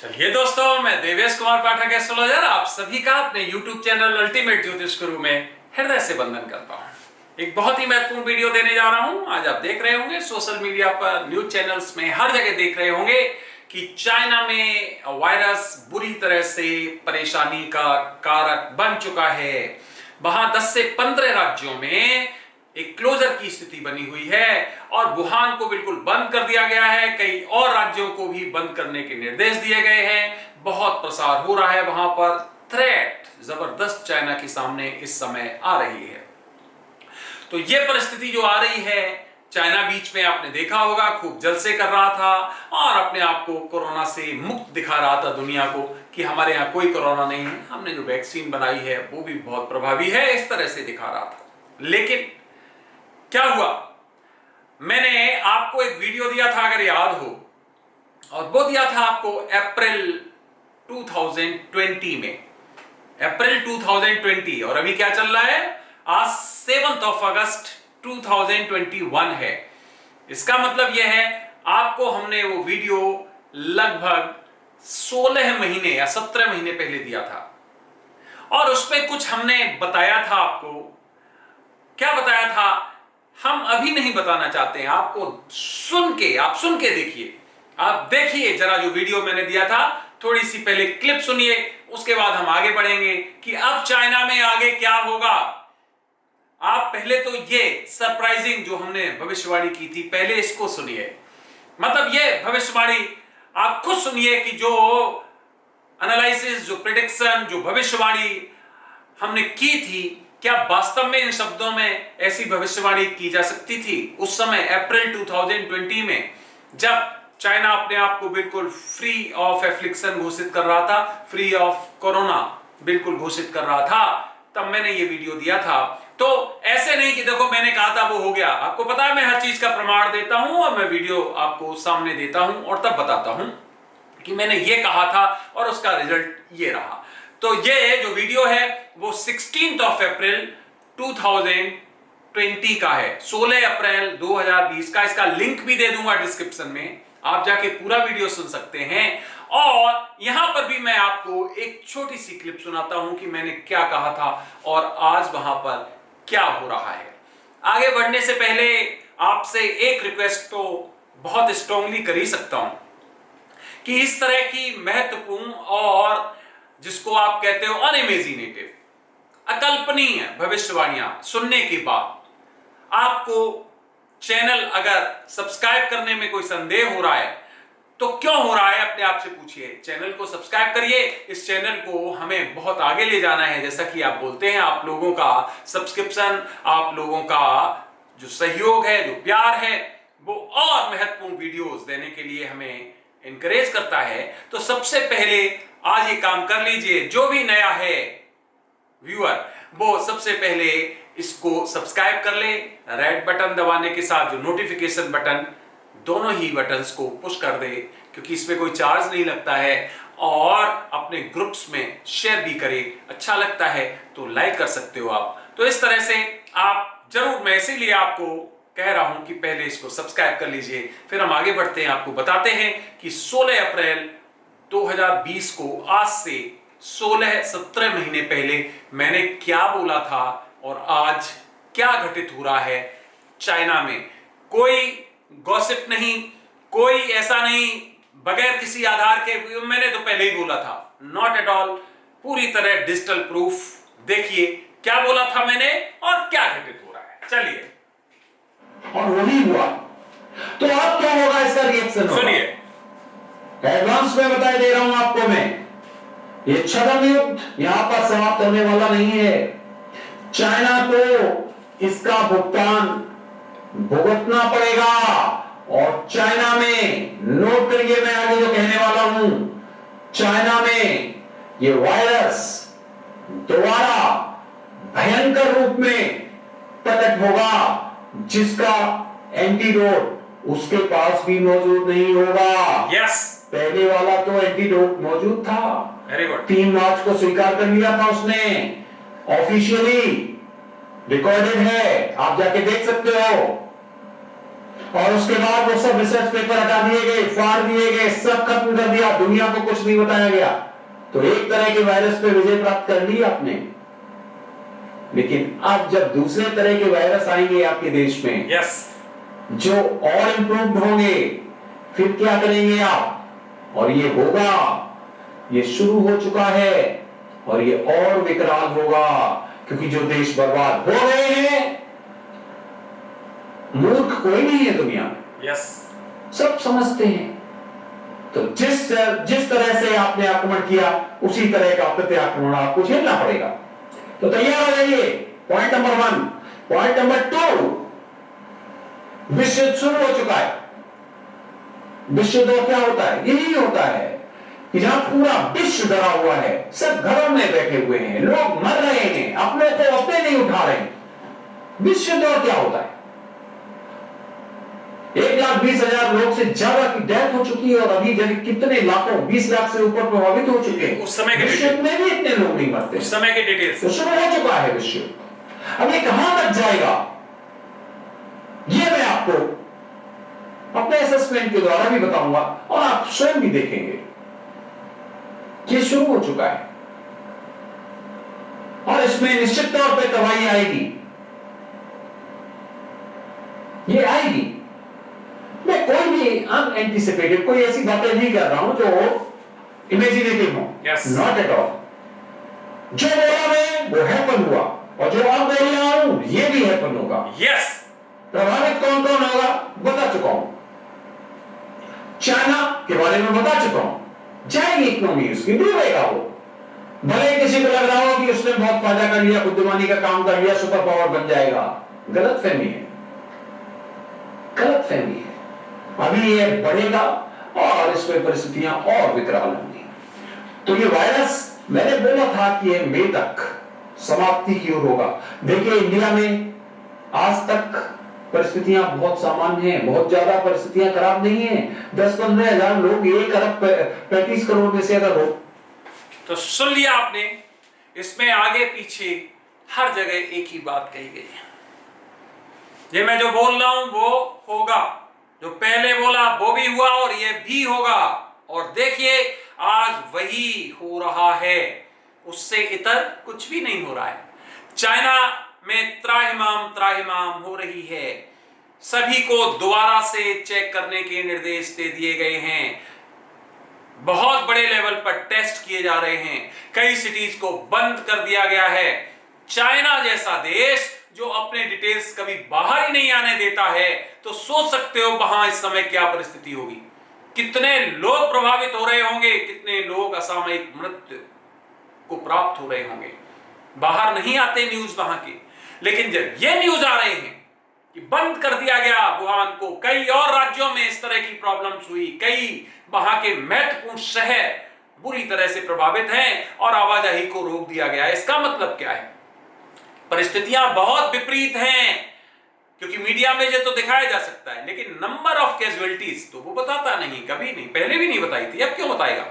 चलिए दोस्तों, मैं देवेश कुमार पाठक एस्ट्रोलॉजर आप सभी का अपने YouTube चैनल अल्टीमेट ज्योतिष गुरु में हृदय से वंदन करता हूं। एक बहुत ही महत्वपूर्ण वीडियो देने जा रहा हूं। आज आप देख रहे होंगे सोशल मीडिया पर, न्यूज चैनल्स में, हर जगह देख रहे होंगे कि चाइना में वायरस बुरी तरह से परेशानी का कारक बन चुका है। वहां 10 से 15 राज्यों में एक क्लोजर की स्थिति बनी हुई है और वुहान को बिल्कुल बंद कर दिया गया है। कई और राज्यों को भी बंद करने के निर्देश दिए गए हैं। बहुत प्रसार हो रहा है वहां पर। थ्रेट जबरदस्त चाइना के सामने इस समय आ रही है। तो यह परिस्थिति जो आ रही है, चाइना बीच में आपने देखा होगा खूब जलसे कर रहा था और अपने आप को कोरोना से मुक्त दिखा रहा था दुनिया को कि हमारे यहाँ कोई कोरोना नहीं है, हमने जो वैक्सीन बनाई है वो भी बहुत प्रभावी है, इस तरह से दिखा रहा था। लेकिन क्या हुआ, मैंने आपको एक वीडियो दिया था अगर याद हो, और वो दिया था आपको अप्रैल 2020 में, अप्रैल 2020, और अभी क्या चल रहा है, आज 7 अगस्त 2021 है। इसका मतलब यह है आपको हमने वो वीडियो लगभग 16 महीने या 17 महीने पहले दिया था और उसमें कुछ हमने बताया था। आपको क्या बताया था हम अभी नहीं बताना चाहते हैं, आपको आप सुन के देखिए, आप देखिए जरा जो वीडियो मैंने दिया था, थोड़ी सी पहले क्लिप सुनिए, उसके बाद हम आगे बढ़ेंगे कि अब चाइना में आगे क्या होगा। आप पहले तो ये सरप्राइजिंग जो हमने भविष्यवाणी की थी, पहले इसको सुनिए। मतलब ये भविष्यवाणी आप खुद सुनिए कि जो एनालिसिस, जो प्रेडिक्शन, जो भविष्यवाणी हमने की थी, क्या वास्तव में इन शब्दों में ऐसी भविष्यवाणी की जा सकती थी उस समय अप्रैल 2020 में, जब चाइना अपने आप को बिल्कुल फ्री ऑफ एफ्लिक्शन घोषित कर रहा था, फ्री ऑफ कोरोना बिल्कुल घोषित कर रहा था, तब मैंने ये वीडियो दिया था। तो ऐसे नहीं कि देखो मैंने कहा था वो हो गया। आपको पता है मैं हर चीज का प्रमाण देता हूं और मैं वीडियो आपको सामने देता हूं और तब बताता हूं कि मैंने ये कहा था और उसका रिजल्ट ये रहा। तो ये जो वीडियो है वो 16 अप्रैल 2020 का है, 16 अप्रैल 2020 का। इसका लिंक भी दे दूंगा डिस्क्रिप्शन में, आप जाके पूरा वीडियो सुन सकते हैं। और यहां पर भी मैं आपको एक छोटी सी क्लिप सुनाता हूं कि मैंने क्या कहा था और आज वहां पर क्या हो रहा है। आगे बढ़ने से पहले आपसे एक रिक्वेस्ट तो बहुत स्ट्रांगली कर ही सकता हूं कि इस तरह की महत्वपूर्ण और जिसको आप कहते हो अनइमेजिनेटिव, अकल्पनीय भविष्यवाणियां सुनने के बाद आपको चैनल अगर सब्सक्राइब करने में कोई संदेह हो रहा है तो क्यों हो रहा है, अपने आप से पूछिए। चैनल को सब्सक्राइब करिए। इस चैनल को हमें बहुत आगे ले जाना है। जैसा कि आप बोलते हैं, आप लोगों का सब्सक्रिप्शन, आप लोगों का जो सहयोग है, जो प्यार है, वो और महत्वपूर्ण वीडियोस देने के लिए हमें इंकरेज करता है। तो सबसे पहले आज ये काम कर लीजिए, जो भी नया है व्यूअर वो सबसे पहले इसको सब्सक्राइब कर ले, रेड बटन दबाने के साथ जो नोटिफिकेशन बटन, दोनों ही बटन्स को पुश कर दे, क्योंकि इसमें कोई चार्ज नहीं लगता है। और अपने ग्रुप्स में शेयर भी करें, अच्छा लगता है तो लाइक कर सकते हो आप। तो इस तरह से आप जरूर, मैं इसीलिए आपको कह रहा हूं कि पहले इसको सब्सक्राइब कर लीजिए। फिर हम आगे बढ़ते हैं, आपको बताते हैं कि 16 अप्रैल 2020 को, आज से 16-17 महीने पहले मैंने क्या बोला था और आज क्या घटित हो रहा है चाइना में। कोई गॉसिप नहीं, कोई ऐसा नहीं, बगैर किसी आधार के, मैंने तो पहले ही बोला था, नॉट एट ऑल, पूरी तरह डिजिटल प्रूफ। देखिए क्या बोला था मैंने और क्या घटित हो रहा है, चलिए। और वही हुआ, तो अब क्या होगा, इसका रिएक्शन सुनिए। एडवांस में बता दे रहा हूं आपको मैं, ये छद्म युद्ध यहां पर समाप्त होने वाला नहीं है। चाइना को इसका भुगतान भुगतना पड़ेगा। और चाइना में, नोट करिए मैं आगे जो कहने वाला हूं, चाइना में ये वायरस दोबारा भयंकर रूप में प्रकट होगा, जिसका एंटीडोट उसके पास भी मौजूद नहीं होगा। यस, पहले वाला तो एंटीडोट मौजूद था, वेरी गुड। 3 मार्च को स्वीकार कर लिया था उसने, ऑफिशियली रिकॉर्डेड है, आप जाके देख सकते हो। और उसके बाद वो सब रिसर्च पेपर हटा दिए गए, फाड़ दिए गए, सब खत्म कर दिया, दुनिया को कुछ नहीं बताया गया। तो एक तरह के वायरस पे विजय प्राप्त कर ली आपने। लेकिन अब जब दूसरे तरह के वायरस आएंगे आपके देश में, जो और इंप्रूव्ड होंगे, फिर क्या करेंगे आप? और ये होगा, ये शुरू हो चुका है और ये और विकराल होगा, क्योंकि जो देश बर्बाद हो रहे हैं, मूर्ख कोई नहीं है दुनिया में, सब समझते हैं। तो जिस तरह से आपने आक्रमण किया, उसी तरह का प्रति आक्रमण आपको झेलना पड़ेगा। तो तैयार हो जाइए। Point number 1। पॉइंट नंबर 2, विश्व युद्ध शुरू हो चुका है। विश्व युद्ध क्या होता है? यही होता है कि जहां पूरा विश्व डरा हुआ है, सब घरों में बैठे हुए हैं, लोग मर रहे हैं, अपने को अपने नहीं उठा रहे हैं। विश्व युद्ध क्या होता है? 1,20,000 लोग से ज्यादा की डेथ हो चुकी है और अभी कितने लाखों, 20 लाख से ऊपर प्रभावित हो चुके हैं। उस समय के विश्व में भी इतने लोग नहीं मरते। उस समय के डिटेल्स तो शुरू हो चुका है विश्व। अब ये कहां तक जाएगा, ये मैं आपको अपने असेसमेंट के द्वारा भी बताऊंगा और आप स्वयं भी देखेंगे कि शुरू हो चुका है और इसमें निश्चित तौर पर तबाही आएगी। ये आएगी। मैं कोई भी अनएंटिसिपेटेड, कोई ऐसी बातें नहीं कर रहा हूं जो इमेजिनेटिव हो, नॉट एट ऑल। जो बोला मैं वो हैपन हुआ, और जो अब बोल रहा हूं ये भी हैपन होगा। प्रभावित कौन कौन होगा बता चुका हूं। चाइना के बारे में बता चुका हूं। जाएगी इकोनॉमी उसकी, डूबेगा वो। भले किसी को लग रहा हो कि उसने बहुत फायदा कर लिया, बुद्धिमानी का काम कर लिया, सुपर पावर बन जाएगा। गलत फहमी है, गलत फहमी है। अभी ये बढ़ेगा और इसमें परिस्थितियां और विकराल होंगी। तो ये वायरस, मैंने बोला था कि ये मई तक समाप्ति की ओर होगा। देखिए इंडिया में आज तक परिस्थितियां बहुत सामान्य हैं, बहुत ज्यादा परिस्थितियां खराब नहीं है। 10-15 हजार लोग, 1 अरब 35 करोड़ में से अगर हो। तो सुन लिया आपने, इसमें आगे पीछे हर जगह एक ही बात कही गई है। ये मैं जो बोल रहा हूं वो होगा, जो पहले बोला वो भी हुआ और ये भी होगा। और देखिए आज वही हो रहा है, उससे इतर कुछ भी नहीं हो रहा है। चाइना में त्राहिमाम त्राहिमाम हो रही है। सभी को दोबारा से चेक करने के निर्देश दे दिए गए हैं। बहुत बड़े लेवल पर टेस्ट किए जा रहे हैं। कई सिटीज को बंद कर दिया गया है। चाइना जैसा देश जो अपने डिटेल्स कभी बाहर ही नहीं आने देता है, तो सोच सकते हो वहां इस समय क्या परिस्थिति होगी। कितने लोग प्रभावित हो रहे होंगे, कितने लोग असामयिक मृत्यु को प्राप्त हो रहे होंगे। बाहर नहीं आते न्यूज वहां के, लेकिन जब ये न्यूज आ रहे हैं कि बंद कर दिया गया वुहान को, कई और राज्यों में इस तरह की प्रॉब्लम्स हुई, कई वहां के महत्वपूर्ण शहर बुरी तरह से प्रभावित हैं और आवाजाही को रोक दिया गया। इसका मतलब क्या है? परिस्थितियां बहुत विपरीत हैं, क्योंकि मीडिया में ये तो दिखाया जा सकता है, लेकिन नंबर ऑफ कैजुअलिटीज तो वो बताता नहीं, कभी नहीं, पहले भी नहीं बताई थी, अब क्यों बताएगा?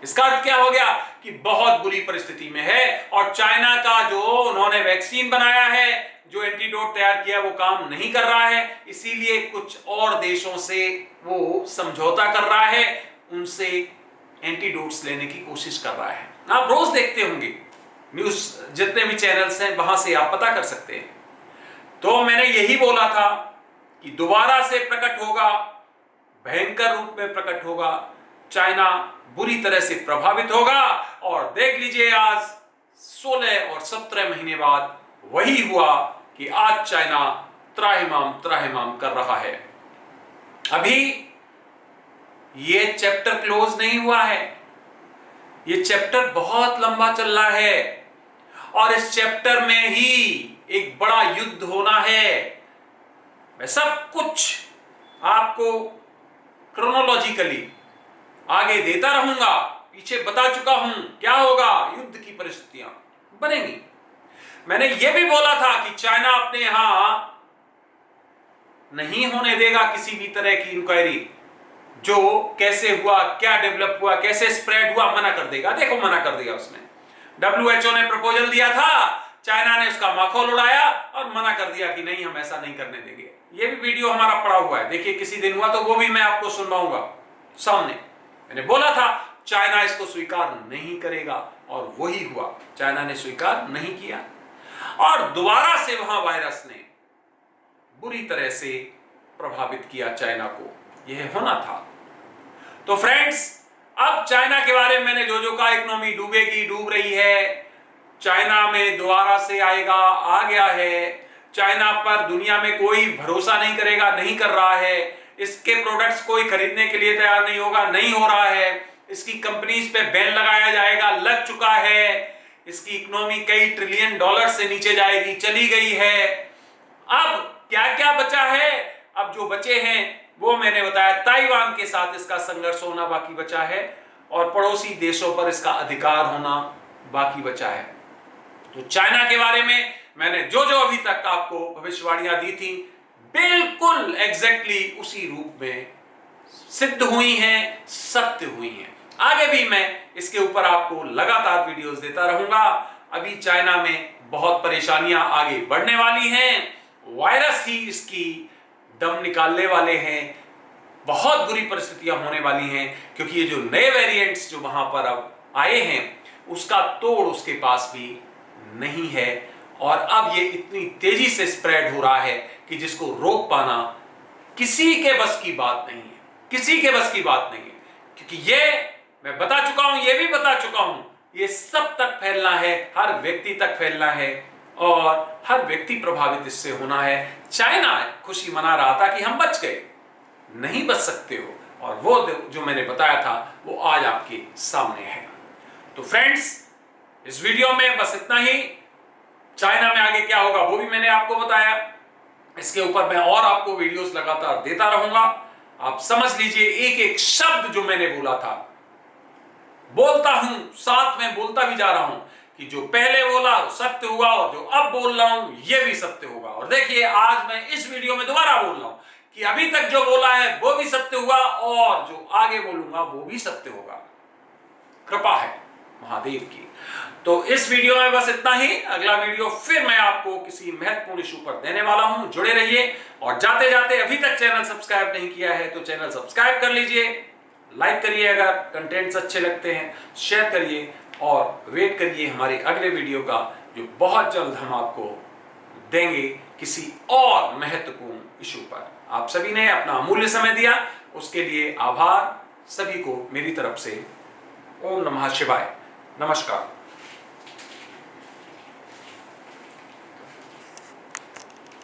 इसका अर्थ क्या हो गया कि बहुत बुरी परिस्थिति में है। और चाइना का जो उन्होंने वैक्सीन बनाया है, जो एंटीडोट तैयार किया, वो काम नहीं कर रहा है, इसीलिए कुछ और देशों से वो समझौता कर रहा है, उनसे एंटीडोट्स लेने की कोशिश कर रहा है। आप रोज देखते होंगे न्यूज, जितने भी चैनल्स हैं वहां से आप पता कर सकते हैं। तो मैंने यही बोला था कि दोबारा से प्रकट होगा, भयंकर रूप में प्रकट होगा, चाइना बुरी तरह से प्रभावित होगा। और देख लीजिए आज 16 और 17 महीने बाद वही हुआ कि आज चाइना त्राहिमाम त्राहिमाम कर रहा है। अभी ये चैप्टर क्लोज नहीं हुआ है, ये चैप्टर बहुत लंबा चल रहा है और इस चैप्टर में ही एक बड़ा युद्ध होना है। मैं सब कुछ आपको क्रोनोलॉजिकली आगे देता रहूंगा, पीछे बता चुका हूं क्या होगा, युद्ध की परिस्थितियां बनेंगी। मैंने यह भी बोला था कि चाइना अपने यहां नहीं होने देगा किसी भी तरह की इंक्वायरी, जो कैसे हुआ, क्या डेवलप हुआ, कैसे स्प्रेड हुआ, मना कर देगा। देखो मना कर दिया उसने। WHO ने प्रपोजल दिया था, चाइना ने उसका माखौल उड़ाया और मना कर दिया कि नहीं, हम ऐसा नहीं करने देंगे। ये भी वीडियो हमारा पड़ा हुआ है, देखिए किसी दिन हुआ तो वो भी मैं आपको सुनवाऊंगा सामने। मैंने बोला था चाइना इसको स्वीकार नहीं करेगा और वही हुआ, चाइना ने स्वीकार नहीं किया और दोबारा से वहां वायरस ने बुरी तरह से प्रभावित किया चाइना को, यह होना था। तो फ्रेंड्स, अब चाइना के बारे में मैंने जो कहा, इकोनॉमी डूबेगी, डूब रही है, चाइना में दोबारा से आएगा, आ गया है, चाइना पर दुनिया में कोई भरोसा नहीं करेगा, नहीं कर रहा है, इसके प्रोडक्ट्स कोई खरीदने के लिए तैयार नहीं होगा, नहीं हो रहा है, इसकी कंपनीज पे बैन लगाया जाएगा, लग चुका है, इसकी इकोनॉमी कई ट्रिलियन डॉलर से नीचे जाएगी, चली गई है। अब क्या क्या बचा है? अब जो बचे हैं वो मैंने बताया, ताइवान के साथ इसका संघर्ष होना बाकी बचा है और पड़ोसी देशों पर इसका अधिकार होना बाकी बचा है। तो चाइना के बारे में मैंने जो अभी तक आपको भविष्यवाणियां दी थी, बिल्कुल एग्जैक्टली उसी रूप में सिद्ध हुई हैं, सत्य हुई हैं। आगे भी मैं इसके ऊपर आपको लगातार वीडियोस देता रहूंगा। अभी चाइना में बहुत परेशानियां आगे बढ़ने वाली हैं, वायरस ही इसकी दम निकालने वाले हैं, बहुत बुरी परिस्थितियां होने वाली हैं, क्योंकि ये जो नए वेरिएंट्स जो वहां पर अब आए हैं उसका तोड़ उसके पास भी नहीं है और अब ये इतनी तेजी से स्प्रेड हो रहा है कि जिसको रोक पाना किसी के बस की बात नहीं है, किसी के बस की बात नहीं है, क्योंकि ये मैं बता चुका हूं, ये भी बता चुका हूं, ये सब तक फैलना है, हर व्यक्ति तक फैलना है और हर व्यक्ति प्रभावित इससे होना है। चाइना खुशी मना रहा था कि हम बच गए, नहीं बच सकते हो, और वो जो मैंने बताया था वो आज आपके सामने है। तो फ्रेंड्स, इस वीडियो में बस इतना ही। चाइना में आगे क्या होगा वो भी मैंने आपको बताया, इसके ऊपर मैं और आपको वीडियोस लगातार देता रहूंगा। आप समझ लीजिए, एक एक शब्द जो मैंने बोला था बोलता हूं, साथ में बोलता भी जा रहा हूं कि जो पहले बोला सत्य हुआ और जो अब बोल रहा हूं ये भी सत्य होगा। और देखिए, आज मैं इस वीडियो में दोबारा बोल रहा हूं कि अभी तक जो बोला है वो भी सत्य हुआ और जो आगे बोलूंगा वो भी सत्य होगा। कृपा है महादेव की। तो इस वीडियो में बस इतना ही। अगला वीडियो फिर मैं आपको किसी महत्वपूर्ण इशू पर देने वाला हूं, जुड़े रहिए। और जाते जाते अभी तक चैनल सब्सक्राइब नहीं किया है तो चैनल सब्सक्राइब कर लीजिए, लाइक करिए अगर कंटेंट्स अच्छे लगते हैं, शेयर करिए और वेट करिए हमारे अगले वीडियो का, जो बहुत जल्द हम आपको देंगे किसी और महत्वपूर्ण इशू पर। आप सभी ने अपना अमूल्य समय दिया, उसके लिए आभार। सभी को मेरी तरफ से ओम नमः शिवाय, नमस्कार।